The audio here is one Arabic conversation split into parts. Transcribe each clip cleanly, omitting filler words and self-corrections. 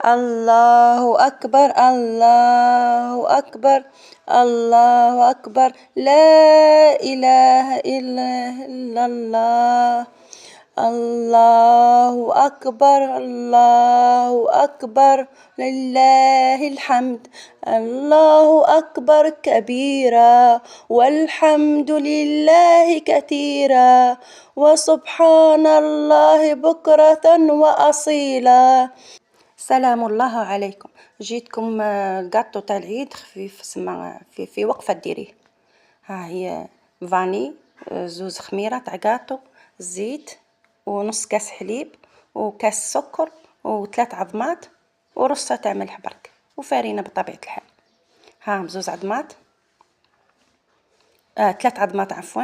الله أكبر، الله أكبر، الله أكبر، لا إله إلا الله. الله أكبر، الله أكبر، لله الحمد. الله أكبر كبيرا، والحمد لله كثيرا، وسبحان الله بكرة وأصيلا. سلام الله عليكم. جيتكم الكاطو تاع العيد خفيف، سما في وقفة ديريه. ها هي فاني، زوز خميرة تاع كاطو، زيت، ونص كاس حليب، وكاس سكر، وثلاث عظمات، ورصة تاع ملح برك، وفارينة بطبيعة الحال. ها زوز عظمات، ثلاث عظمات عفوا.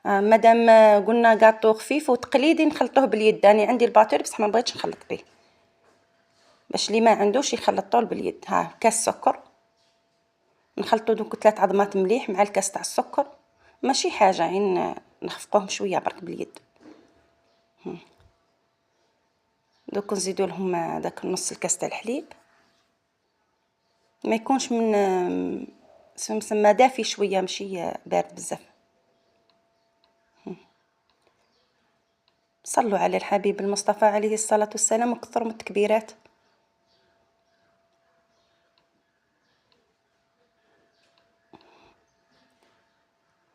مادام قلنا كاطو خفيف وتقليدي نخلطوه باليد، أنا عندي الباتور بصح ما بغيتش نخلط به، باش اللي ما عندوش يخلطوه باليد. ها كاس سكر، نخلطو دوك ثلاث عظمات مليح مع الكاس تاع السكر، ماشي حاجه عين نخفقوهم شويه برك باليد. دوك نزيدو لهم داك نص الكاس تاع الحليب، ما يكونش من سمسم دافي شويه ماشي بارد بزاف. صلوا على الحبيب المصطفى عليه الصلاه والسلام وكثروا من التكبيرات.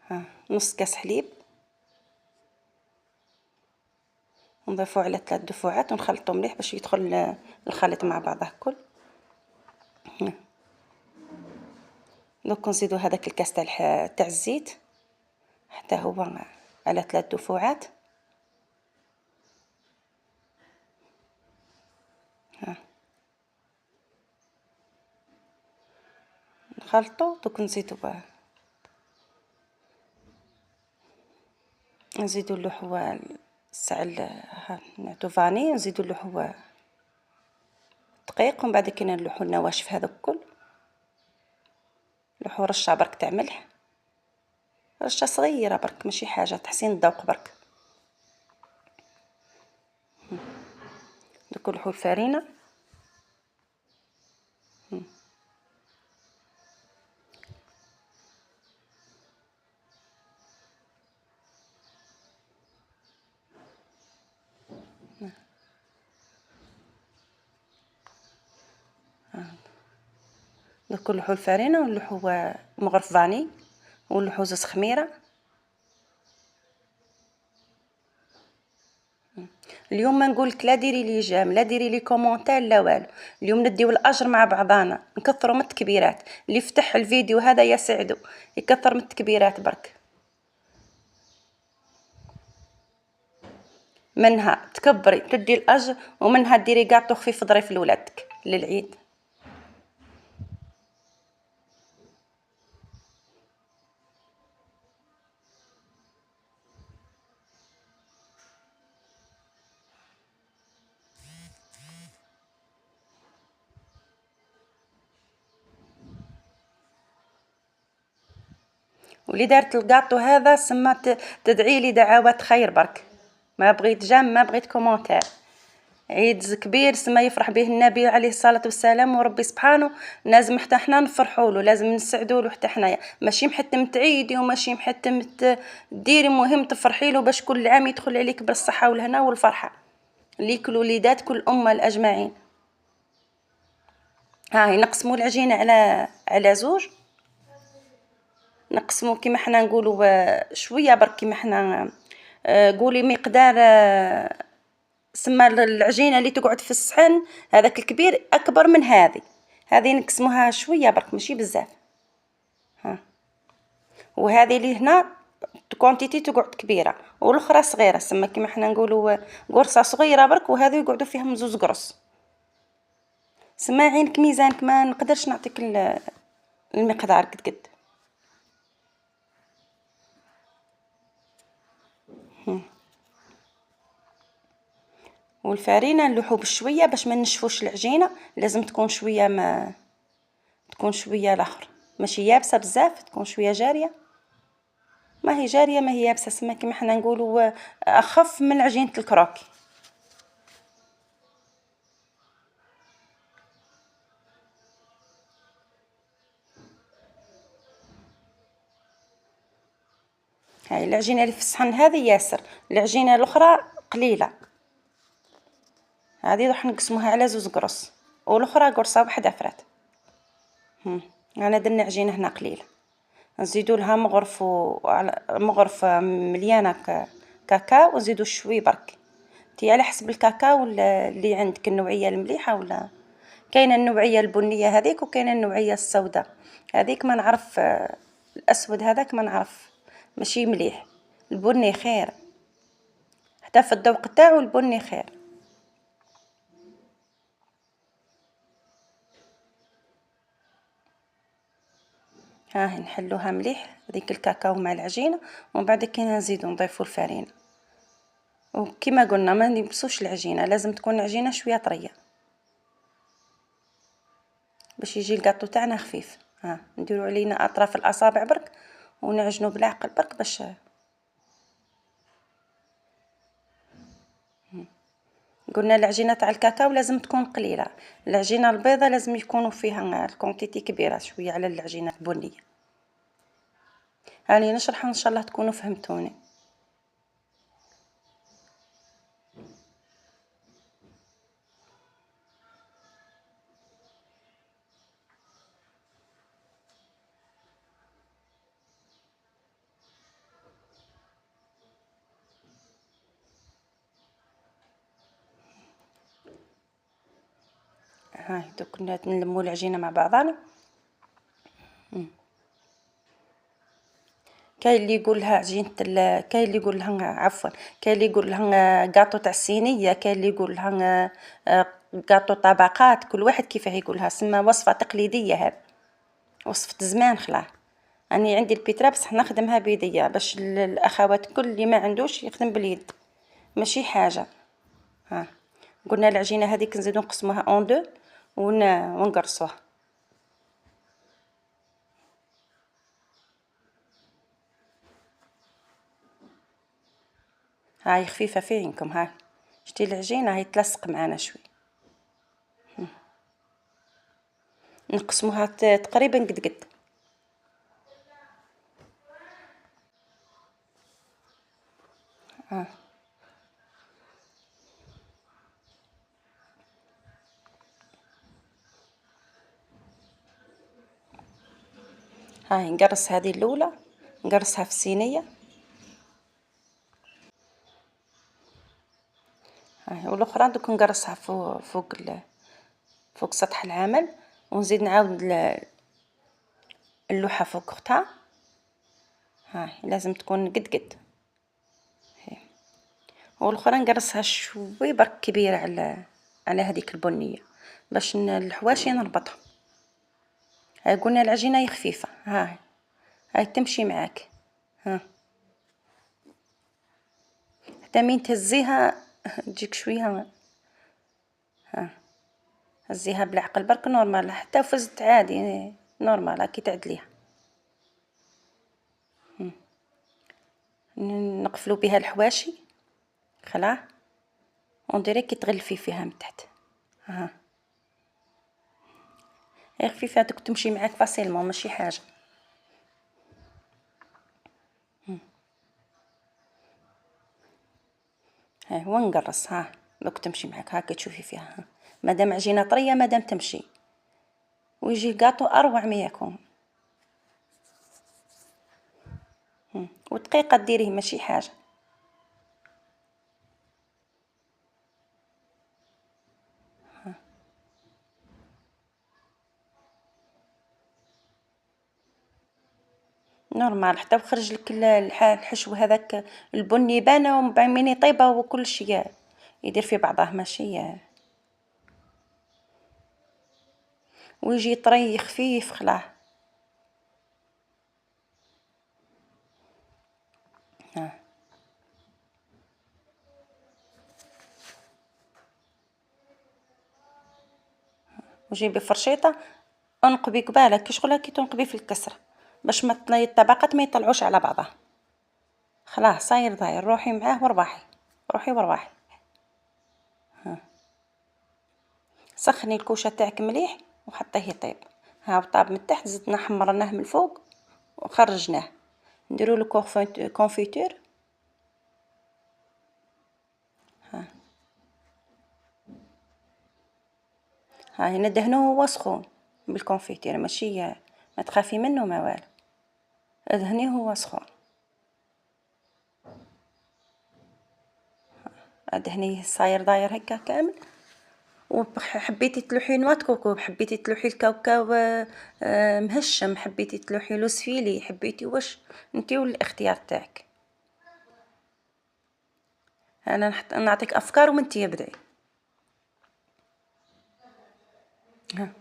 ها نص كاس حليب، ونضيفوه على 3 دفعات ونخلطو مليح باش يدخل الخليط مع بعضه كل. دوك نزيدو هذاك الكاس تاع الزيت حتى هو على 3 دفعات. نخلطو دوك نزيدو له هو السعل، نعطو فاني، نزيدو له هو دقيق، ومن بعد كي نلوحو النواشف هذوك كل، نلوحو رشه برك تاع ملح، رشه صغيره برك ماشي حاجه، تحسين الذوق برك. دوك نلوحو الفرينه، دوك نلوحو الفرينه، ونلوحو مغرف فاني، ونلوحو زوز خميره. اليوم ما نقولك لا ديري لي جيم، لا ديري لي كومونتير، لا والو. اليوم نديو الاجر مع بعضانا، نكثروا من التكبيرات. اللي يفتح الفيديو هذا يسعدو، يكثر من التكبيرات برك. منها تكبري تدي الاجر، ومنها ديري كاطو خفيف ظريف لولادك للعيد. ولي دارت الكاطو هذا سما تدعي لي دعوات خير برك، ما بغيت جام، ما بغيت كومونتير. عيد كبير سما يفرح به النبي عليه الصلاة والسلام، وربي سبحانه لازم حتى حنا نفرحوا له، لازم نسعدوا له حتى حنايا، ماشي محتم تعيدي وماشي محتم ديري، مهم تفرحي له باش كل عام يدخل عليك بالصحة والهنا والفرحة ليك الوليدات كل أمة الأجمعين. هاي نقسموا العجينة على زوج، نقسموا كيما حنا نقولوا شويه برك، كيما حنا قولي مقدار سما العجينه اللي تقعد في الصحن هذاك الكبير اكبر من هذه نقسموها شويه برك ماشي بزاف. ها وهذه اللي هنا كونتيتي تقعد كبيره، والاخرى صغيره، سما كيما حنا نقولوا قرصه صغيره برك، وهذو يقعدوا فيهم زوج قرص. سما عينك ميزانك ما نقدرش نعطيك المقدار قد قد. والفرينه نلوحو بشويه باش ما نشفوش العجينه، لازم تكون شويه، ما تكون شويه الاخر ماشي يابسه بزاف، تكون شويه جاريه، ما هي جاريه ما هي يابسه، سما كيما حنا نقولوا اخف من عجينه الكروكي. هاي العجينة اللي في الصحن هذه ياسر، العجينة الأخرى قليلة. هذه راح نقسموها على 2 قرص، والأخرى قرصة واحدة فرات. أنا درنا عجينة هنا قليلة. نزيدو لها مغرف مليانة كاكاو، ونزيدو شوي برك. تي على حسب الكاكاو اللي عندك، النوعية المليحة ولا. كاينة النوعية البنية هذيك، وكاينة النوعية السوداء هذيك. ما نعرف الأسود هذاك ما نعرف، ماشي مليح. البني خير، حتى في الذوق تاعو البني خير. ها نحلوها مليح هذيك الكاكاو مع العجينة، ومن بعد كي نزيدو نضيفو الفرينة. وكما قلنا ما نلبسوش العجينة، لازم تكون العجينة شوية طرية باش يجي القاطو تاعنا خفيف. نديرو علينا أطراف الأصابع برك، ونعجنو بالعقل برك باش. قلنا العجينة تاع الكاكاو لازم تكون قليلة، العجينة البيضة لازم يكونوا فيها الكونتيتي كبيرة شوية على العجينة البنية. هاني نشرح إن شاء الله تكونوا فهمتوني. هاي دوك نلمو العجينة مع بعضنا. كاين اللي يقولها عجينة كاين اللي يقول لها عفوا، كاين اللي يقول لها قاطو تاع الصينية، كاين اللي يقول لها قاطو طبقات، كل واحد كيفاه يقولها. سما وصفة تقليدية هذه، وصفة زمان خلاه. أنا عندي البيترا بصح نخدمها بيديا باش الأخوات كل اللي ما عندوش يخدم باليد، ماشي حاجة. قلنا العجينة هذيك نزيدو نقسموها اون دو ونقرصوها. هاي خفيفة في عينكم. هاي شتي العجينة هاي تلصق معانا شوي. نقسموها تقريبا قد قد. هاي نقرص هذه الأولى، نقرصها في الصينية. هاي والأخرى دوك نقرصها فوق سطح العمل، ونزيد نعاود اللوحة فوق اختها. هاي لازم تكون قد قد. والأخرى نقرصها شوي برك كبيرة على هذيك البنية باش الحواشي نربطها. هاي قلنا العجينة هي خفيفة. هاي تمشي معاك. حتى مين تهزيها تجيك شوية. هزيها بالعقل برك نورمال، حتى فزت عادي نورمال كي تعدليها. نقفلو بها الحواشي خلاه، ونديري كي تغلفي فيها من تحت. هي خفيفة دوك تمشي معاك فاسيلمون، ماشي حاجة. هاي هو نقرص. دوك تمشي معاك هاكا تشوفي فيها. مادام عجينة طرية مادام تمشي، ويجي القاطو أروع ما يكون. ودقيقة ديريه ماشي حاجة. نورمال حتى وخرج لك الحشو هذاك البني بانه، ومن بعد من يطيبه وكل شيء يدير في بعضه ماشي. ويجي طري خفيف خلاه. وجيبي فرشيطة انقبي قبالك كي شغلها كي تنقبي في الكسرة باش ما الطبقات ما يطلعوش على بعضها. خلاص صاير داير، روحي معاه ورباحي، روحي ورباحي. سخني الكوشة تاعك مليح وحطيه يطيب. طاب من تحت، زدنا حمرناه من الفوق وخرجناه. نديرو له كونفيتور. ها هنا دهنوه هو سخون بالكونفيتير، ماشي ما تخافي منه ما والو، ادهنيه هو سخون. ادهنيه صاير داير هكا كامل. وحبيتي تلوحي نوات كوكو، حبيتي تلوحي الكاوكاو مهشم، حبيتي تلوحي لوز فيلي، حبيتي واش انتي والاختيار تاعك. انا نعطيك افكار وانتي ابدعي. ها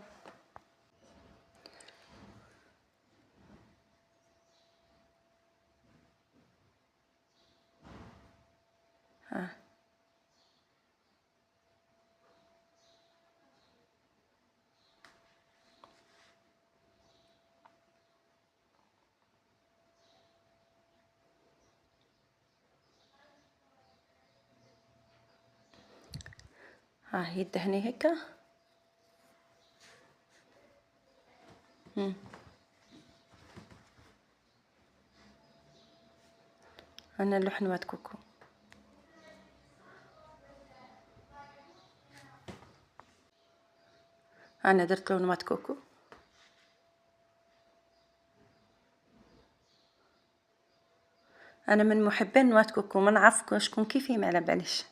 ها ها هي دهني هكا. انا نلوح نوات كوكو. انا درت له نوات كوكو. انا من محبين نوات كوكو، ما نعرف شكون كيفي ما على باليش.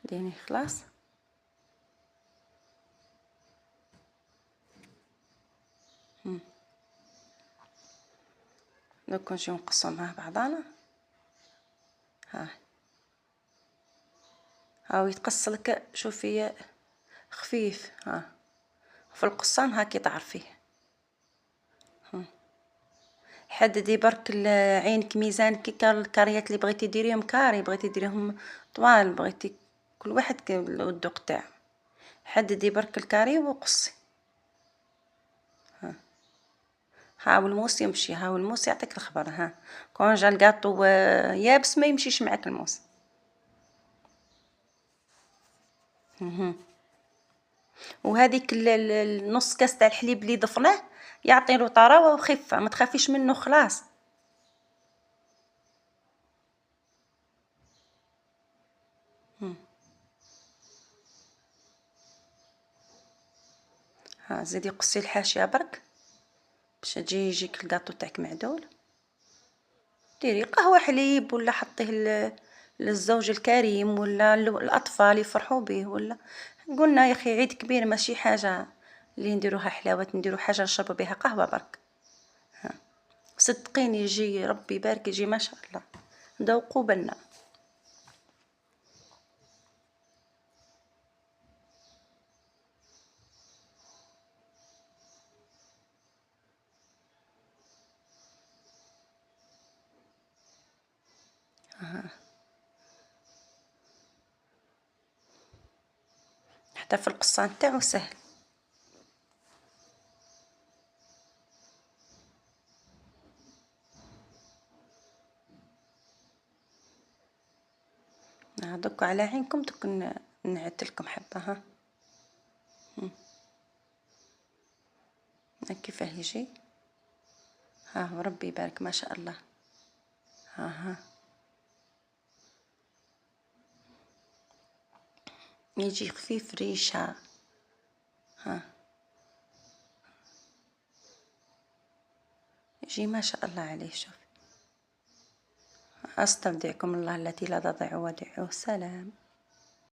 ديني خلاص. دوك نجيو نقصو مع بعضانا. ها هاو يتقص لك، شوفي خفيف. ها في القصان هاكي تعرفيه. حددي برك عينك ميزان كي الكاريات اللي بغيتي ديريهم كاري، بغيتي ديريهم طوال، بغيتي كل واحد والذوق تاعو. حددي برك الكاري وقصي. ها والموس يمشي، ها والموس يعطيك الخبر. ها كون جا الكاطو يابس ما يمشيش معاك الموس. وهذيك النص كاس تاع الحليب اللي ضفناه يعطي له طراوه وخفه، ما تخافيش منه خلاص. ها زيدي قصي الحاشيه برك باش يجيك الكاطو تاعك معدول. ديري قهوه حليب ولا حطيه للزوج الكريم ولا الاطفال يفرحوا به، ولا قلنا يا اخي عيد كبير ماشي حاجه اللي نديروها حلاوه، نديرو حاجه نشربوا بها قهوه برك. صدقيني يجي ربي يبارك، يجي ما شاء الله. ذوقوا بالنا. حتى في القصان تاعو سهل. دوك على عينكم، دوك نعد لكم حبه. ها كيفاه يجي. ها وربي يبارك ما شاء الله. ها يجي خفيف ريشه. ها يجي ما شاء الله عليه. شوف. استودعكم الله التي لا تضيع ودائعه. سلام.